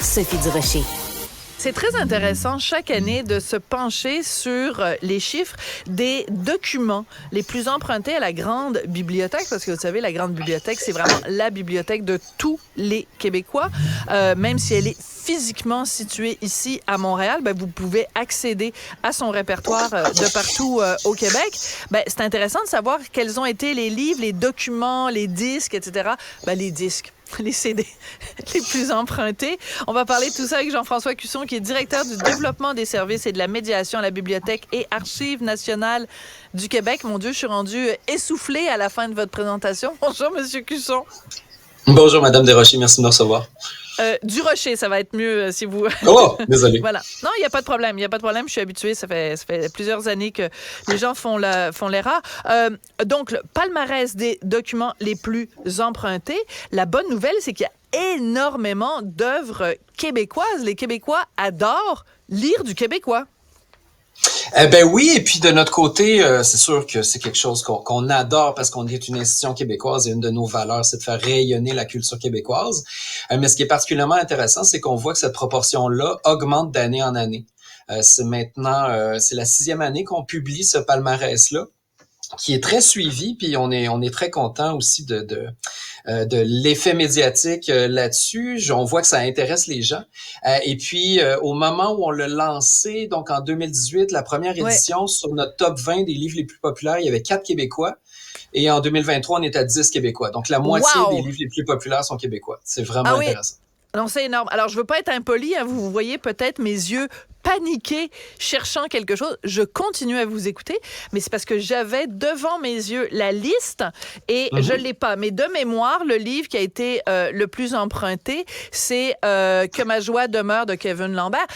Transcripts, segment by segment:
Sophie Durocher. C'est très intéressant chaque année de se pencher sur les chiffres des documents les plus empruntés à la grande bibliothèque, parce que vous savez, la grande bibliothèque, c'est vraiment la bibliothèque de tous les Québécois. Même si elle est physiquement située ici à Montréal, vous pouvez accéder à son répertoire de partout au Québec. C'est intéressant de savoir quels ont été les livres, les documents, les disques, etc. Les disques. Les CD les plus empruntés. On va parler de tout ça avec Jean-François Cusson, qui est directeur du développement des services et de la médiation à la Bibliothèque et Archives nationales du Québec. Mon Dieu, je suis rendue essoufflée à la fin de votre présentation. Bonjour, Monsieur Cusson. Bonjour, Madame Desrochers. Merci de me recevoir. Du Rocher, ça va être mieux si vous... Oh, désolé. Voilà. Non, il n'y a pas de problème. Il n'y a pas de problème. Je suis habituée. Ça fait plusieurs années que les gens font l'erreur. Donc, le palmarès des documents les plus empruntés. La bonne nouvelle, c'est qu'il y a énormément d'œuvres québécoises. Les Québécois adorent lire du québécois. Oui, et puis de notre côté, c'est sûr que c'est quelque chose qu'on adore parce qu'on est une institution québécoise et une de nos valeurs, c'est de faire rayonner la culture québécoise. Mais ce qui est particulièrement intéressant, c'est qu'on voit que cette proportion-là augmente d'année en année. C'est maintenant, c'est la 6e année qu'on publie ce palmarès-là, qui est très suivi, puis on est très content aussi de l'effet médiatique là-dessus. On voit que ça intéresse les gens. Et puis, au moment où on l'a lancé, donc en 2018, la première édition, sur notre top 20 des livres les plus populaires, il y avait 4 Québécois. Et en 2023, on est à 10 Québécois. Donc, la moitié des livres les plus populaires sont québécois. C'est vraiment intéressant. Non, c'est énorme. Alors, je veux pas être impoli, vous voyez peut-être mes yeux paniqués, cherchant quelque chose. Je continue à vous écouter, mais c'est parce que j'avais devant mes yeux la liste et je l'ai pas. Mais de mémoire, le livre qui a été le plus emprunté, c'est Que ma joie demeure de Kevin Lambert.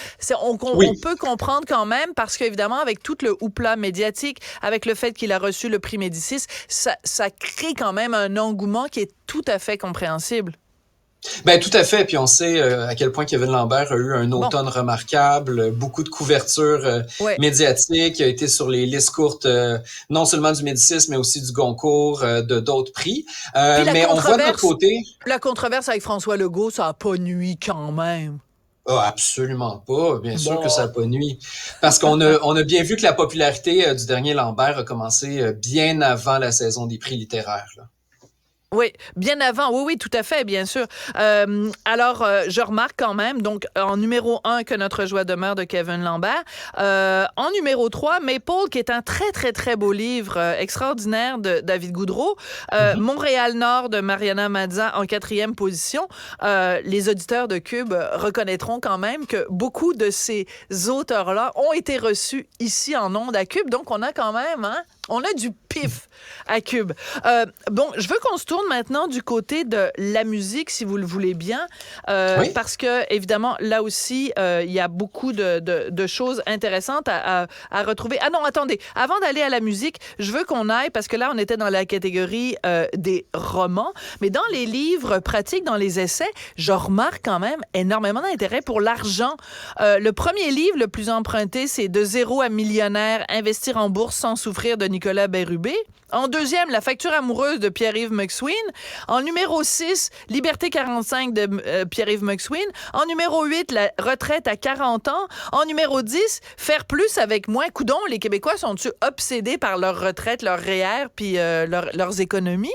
On peut comprendre quand même, parce qu'évidemment, avec tout le houpla médiatique, avec le fait qu'il a reçu le prix Médicis, ça crée quand même un engouement qui est tout à fait compréhensible. Tout à fait. Puis on sait à quel point Kevin Lambert a eu un automne remarquable, beaucoup de couverture médiatique, il a été sur les listes courtes, non seulement du Médicis, mais aussi du Goncourt, de d'autres prix. Mais on voit de notre côté... La controverse avec François Legault, ça a pas nui quand même. Oh, absolument pas. Bien sûr que ça n'a pas nui. Parce qu'on a bien vu que la popularité du dernier Lambert a commencé bien avant la saison des prix littéraires, là. Oui, bien avant. Oui, tout à fait, bien sûr. Alors, je remarque quand même, donc, en numéro 1, Que notre joie demeure de Kevin Lambert. En numéro 3, Maple, qui est un très, très, très beau livre extraordinaire de David Goudreau. Montréal-Nord de Mariana Mazza en 4e position. Les auditeurs de Cube reconnaîtront quand même que beaucoup de ces auteurs-là ont été reçus ici en ondes à Cube. Donc, on a quand même... On a du pif à Cube. Je veux qu'on se tourne maintenant du côté de la musique, si vous le voulez bien, parce que, évidemment, là aussi, il y a beaucoup de choses intéressantes à retrouver. Ah non, attendez, avant d'aller à la musique, je veux qu'on aille, parce que là, on était dans la catégorie des romans, mais dans les livres pratiques, dans les essais, je remarque quand même énormément d'intérêt pour l'argent. Le premier livre le plus emprunté, c'est De zéro à millionnaire, investir en bourse sans souffrir de Nicolas Bérubé. En 2e, La facture amoureuse de Pierre-Yves McSween. En numéro 6, Liberté 45 de Pierre-Yves McSween. En numéro 8, La retraite à 40 ans. En numéro 10, Faire plus avec moins. Coudon, les Québécois sont-ils obsédés par leur retraite, leur REER, puis leurs économies?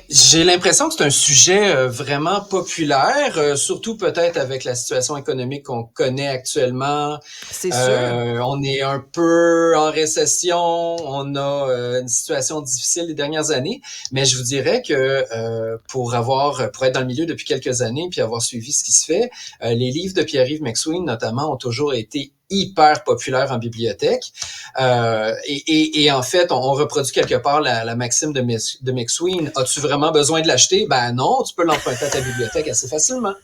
J'ai l'impression que c'est un sujet vraiment populaire, surtout peut-être avec la situation économique qu'on connaît actuellement. C'est sûr. On est un peu en récession, on a une situation difficile les dernières années, mais je vous dirais que pour être dans le milieu depuis quelques années puis avoir suivi ce qui se fait, les livres de Pierre-Yves McSween notamment ont toujours été hyper populaire en bibliothèque. Et en fait, on reproduit quelque part la maxime de McSween. As-tu vraiment besoin de l'acheter? Non, tu peux l'emprunter à ta bibliothèque assez facilement.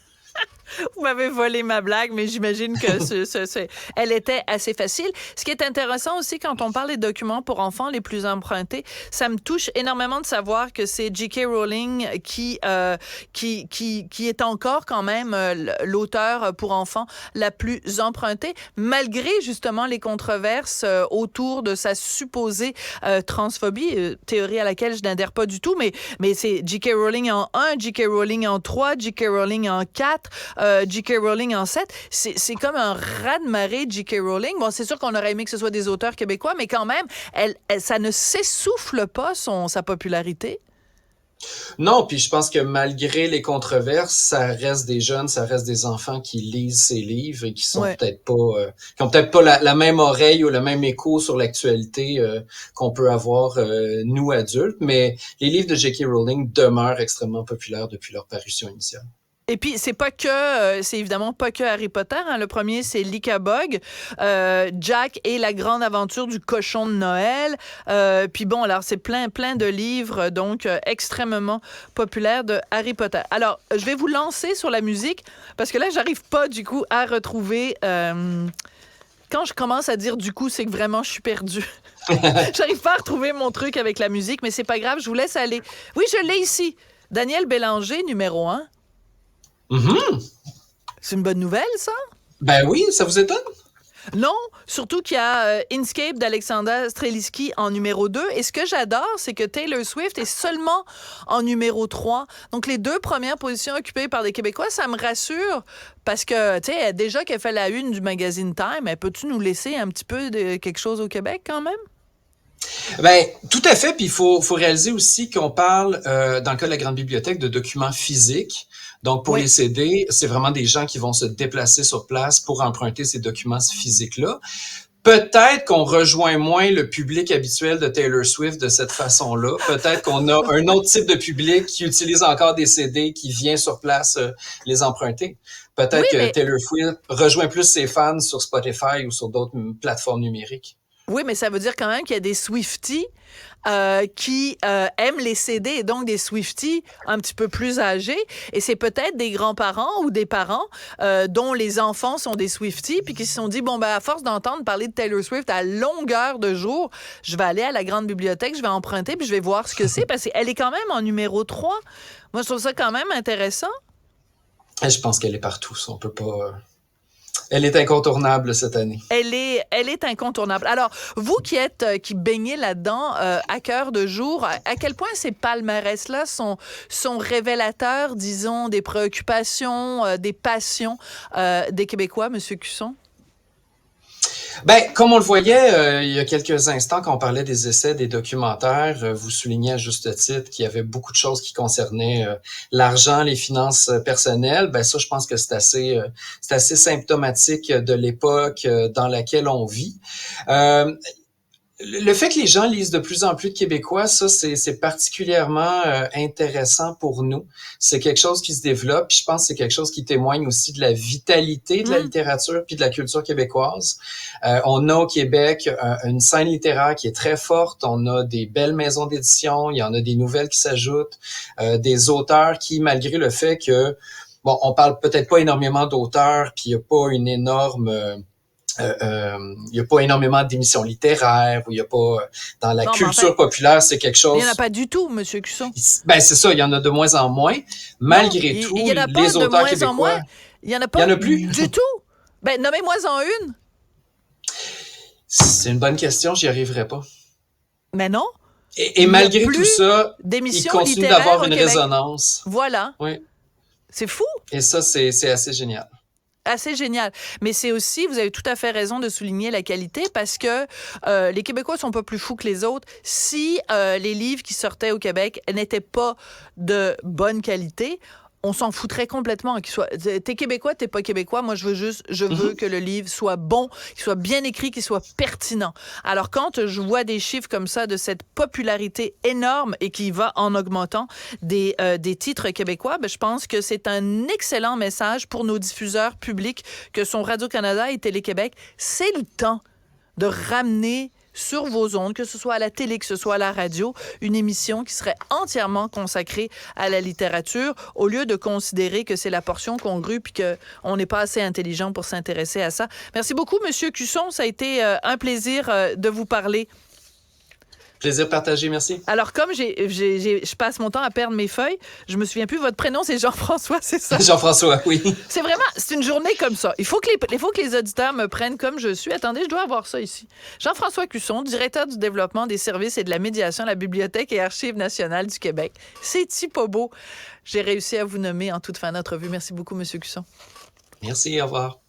Vous m'avez volé ma blague, mais j'imagine que elle était assez facile. Ce qui est intéressant aussi, quand on parle des documents pour enfants les plus empruntés, ça me touche énormément de savoir que c'est J.K. Rowling qui est encore quand même l'auteur pour enfants la plus empruntée, malgré justement les controverses autour de sa supposée transphobie, théorie à laquelle je n'adhère pas du tout, mais c'est J.K. Rowling en 1, J.K. Rowling en 3, J.K. Rowling en 4, J.K. Rowling en 7. C'est comme un raz-de-marée de J.K. Rowling. Bon, c'est sûr qu'on aurait aimé que ce soit des auteurs québécois, mais quand même, ça ne s'essouffle pas sa popularité. Non, puis je pense que malgré les controverses, ça reste des jeunes, ça reste des enfants qui lisent ces livres et qui sont peut-être pas, qui ont peut-être pas la même oreille ou le même écho sur l'actualité qu'on peut avoir nous adultes, mais les livres de J.K. Rowling demeurent extrêmement populaires depuis leur parution initiale. Et puis, c'est évidemment pas que Harry Potter. Hein. Le premier, c'est l'Icabog, Jack et la grande aventure du cochon de Noël. Puis bon, alors, c'est plein de livres, donc extrêmement populaires de Harry Potter. Alors, je vais vous lancer sur la musique, parce que là, j'arrive pas, du coup, à retrouver... Quand je commence à dire du coup, c'est que vraiment, je suis perdue. J'arrive pas à retrouver mon truc avec la musique, mais c'est pas grave, je vous laisse aller. Oui, je l'ai ici. Daniel Bélanger, numéro 1. Mm-hmm. C'est une bonne nouvelle, ça? Ben oui, ça vous étonne? Non, surtout qu'il y a Inkscape d'Alexander Strelitzky en numéro 2. Et ce que j'adore, c'est que Taylor Swift est seulement en numéro 3. Donc, les 2 premières positions occupées par des Québécois, ça me rassure parce que, tu sais, déjà qu'elle fait la une du magazine Time, peux-tu nous laisser un petit peu de quelque chose au Québec quand même? Ben, tout à fait. Puis il faut réaliser aussi qu'on parle, dans le cas de la Grande Bibliothèque, de documents physiques. Donc, pour les CD, c'est vraiment des gens qui vont se déplacer sur place pour emprunter ces documents physiques-là. Peut-être qu'on rejoint moins le public habituel de Taylor Swift de cette façon-là. Peut-être qu'on a un autre type de public qui utilise encore des CD, qui vient sur place les emprunter. Peut-être que Taylor Swift rejoint plus ses fans sur Spotify ou sur d'autres plateformes numériques. Oui, mais ça veut dire quand même qu'il y a des Swifties qui aiment les CD et donc des Swifties un petit peu plus âgés. Et c'est peut-être des grands-parents ou des parents dont les enfants sont des Swifties puis qui se sont dit, bon, ben à force d'entendre parler de Taylor Swift à longueur de jour, je vais aller à la grande bibliothèque, je vais emprunter puis je vais voir ce que c'est parce qu'elle est quand même en numéro 3. Moi, je trouve ça quand même intéressant. Je pense qu'elle est partout. On peut pas... Elle est incontournable cette année. Elle est incontournable. Alors, vous qui baignez là-dedans à cœur de jour, à quel point ces palmarès-là sont révélateurs, disons, des préoccupations, des passions des Québécois, M. Cusson? Ben, comme on le voyait il y a quelques instants quand on parlait des essais, des documentaires, vous soulignez à juste titre qu'il y avait beaucoup de choses qui concernaient l'argent, les finances personnelles. Ben ça, je pense que c'est assez symptomatique de l'époque dans laquelle on vit. Le fait que les gens lisent de plus en plus de Québécois, ça, c'est particulièrement intéressant pour nous. C'est quelque chose qui se développe, puis je pense que c'est quelque chose qui témoigne aussi de la vitalité de la littérature puis de la culture québécoise. On a au Québec une scène littéraire qui est très forte, on a des belles maisons d'édition, il y en a des nouvelles qui s'ajoutent, des auteurs qui, malgré le fait que, bon, on parle peut-être pas énormément d'auteurs, puis il n'y a pas une énorme... il y a pas énormément d'émissions littéraires, ou il y a pas dans la culture populaire, c'est quelque chose. Il y en a pas du tout, Monsieur Cusson. Ben c'est ça, il y en a de moins en moins. Malgré tout, il y en a pas les auteurs moins québécois, en moins. Il y en a pas. Il y en a plus du tout. Ben nommez-moi en une. C'est une bonne question, j'y arriverai pas. Mais non. Et malgré tout ça, il continue d'avoir une résonance. Voilà. Oui. C'est fou. Et ça, c'est assez génial. Assez génial. Mais c'est aussi, vous avez tout à fait raison de souligner la qualité parce que les Québécois sont pas plus fous que les autres. Si les livres qui sortaient au Québec n'étaient pas de bonne qualité, on s'en foutrait complètement. T'es Québécois, t'es pas Québécois. Moi, je veux que le livre soit bon, qu'il soit bien écrit, qu'il soit pertinent. Alors, quand je vois des chiffres comme ça de cette popularité énorme et qui va en augmentant des titres québécois, ben, je pense que c'est un excellent message pour nos diffuseurs publics que sont Radio-Canada et Télé-Québec. C'est le temps de ramener sur vos ondes, que ce soit à la télé, que ce soit à la radio, une émission qui serait entièrement consacrée à la littérature, au lieu de considérer que c'est la portion congrue puis qu'on n'est pas assez intelligent pour s'intéresser à ça. Merci beaucoup, Monsieur Cusson. Ça a été un plaisir de vous parler. Plaisir partagé, merci. Alors, comme je passe mon temps à perdre mes feuilles, je me souviens plus, votre prénom, c'est Jean-François, c'est ça? Jean-François, oui. C'est une journée comme ça. Il faut que les auditeurs me prennent comme je suis. Attendez, je dois avoir ça ici. Jean-François Cusson, directeur du développement des services et de la médiation à la Bibliothèque et Archives nationales du Québec. C'est-tu pas beau? J'ai réussi à vous nommer en toute fin d'entrevue. Merci beaucoup, Monsieur Cusson. Merci, au revoir.